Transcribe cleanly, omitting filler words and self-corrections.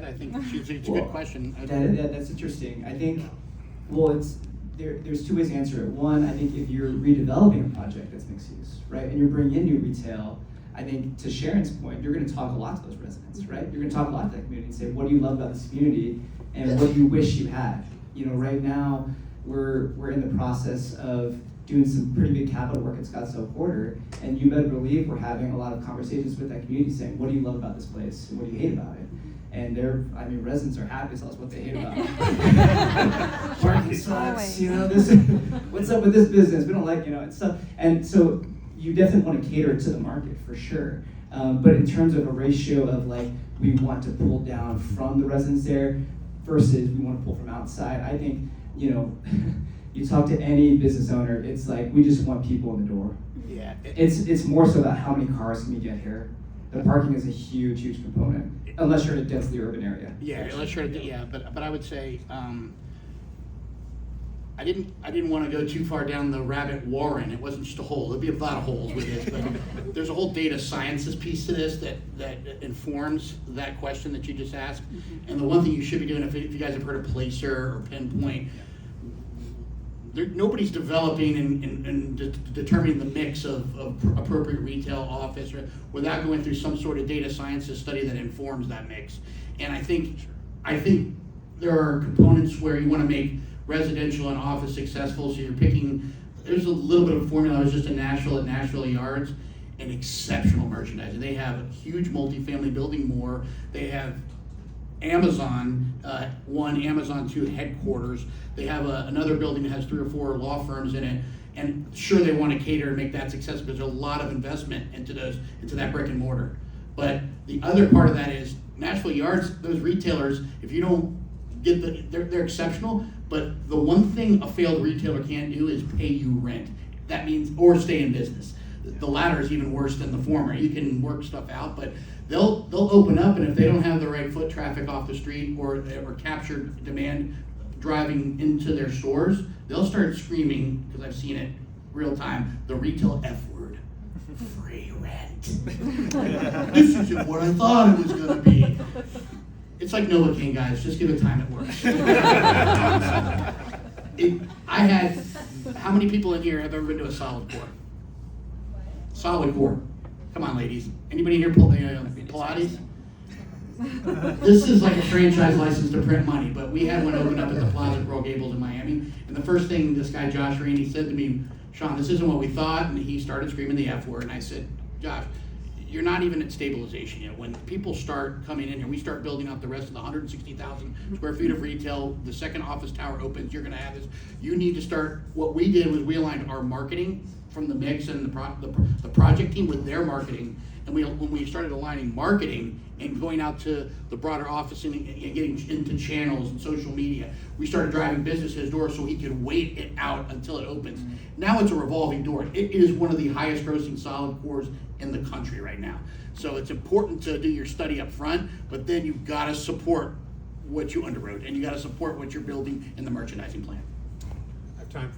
I think it's a good question. That's interesting. I think, well, there's two ways to answer it. One, I think if you're redeveloping a project that's mixed use, right, and you're bringing in new retail, I think to Sharon's point, you're going to talk a lot to those residents, right? You're going to talk a lot to that community and say, what do you love about this community, and what do you wish you had? You know, right now we're in the process of doing some pretty big capital work at Scottsdale Quarter, and you better believe we're having a lot of conversations with that community saying, what do you love about this place, and what do you hate about it? And residents are happy to tell us what they hate about it. Parking sucks, you know, what's up with this business? We don't like, you know, and stuff. And so you definitely want to cater to the market for sure. But in terms of a ratio of like, we want to pull down from the residents there versus we want to pull from outside, I think, you know, you talk to any business owner, it's like, we just want people in the door. Yeah. It's more so about how many cars can we get here. The parking is a huge, huge component, unless you're in a densely urban area. Yeah, unless you're, but I would say, I didn't want to go too far down the rabbit warren. It wasn't just a hole. There'd be a lot of holes with this, but there's a whole data sciences piece to this that informs that question that you just asked. And the one thing you should be doing, if you guys have heard of Placer or Pinpoint, nobody's developing and determining the mix of appropriate retail office without going through some sort of data sciences study that informs that mix. And I think there are components where you want to make residential and office successful, so you're picking, there's a little bit of formula. I was just in Nashville at Nashville Yards, and exceptional merchandising. They have a huge multifamily building more. They have Amazon 1, Amazon 2 headquarters. They have another building that has 3 or 4 law firms in it, and sure, they want to cater and make that successful because there's a lot of investment into that brick and mortar. But the other part of that is Nashville Yards, those retailers, if you don't get they're exceptional, but the one thing a failed retailer can't do is pay you rent. That means, or stay in business. The latter is even worse than the former. You can work stuff out, but they'll open up, and if they don't have the right foot traffic off the street or captured demand driving into their stores, they'll start screaming, because I've seen it real time, the retail F word, free rent. This isn't what I thought it was going to be. It's like Novocaine, guys. Just give it time. It works. How many people in here have ever been to a solid core? Solid core. Come on, ladies. Anybody here Pilates? This is like a franchise license to print money, but we had one open up at the Plaza Coral Gables in Miami, and the first thing this guy, Josh Rainey, said to me, Sean, this isn't what we thought, and he started screaming the F word, and I said, Josh, you're not even at stabilization yet. When people start coming in here, we start building out the rest of the 160,000 square feet of retail, the second office tower opens, you're gonna have this. You need to start, what we did was we aligned our marketing from the mix and the project team with their marketing. And when we started aligning marketing and going out to the broader office and getting into channels and social media, we started driving business to his door so he could wait it out until it opens. Now it's a revolving door. It is one of the highest grossing solid cores in the country right now. So it's important to do your study up front, but then you've got to support what you underwrote, and you got to support what you're building in the merchandising plan. I have time for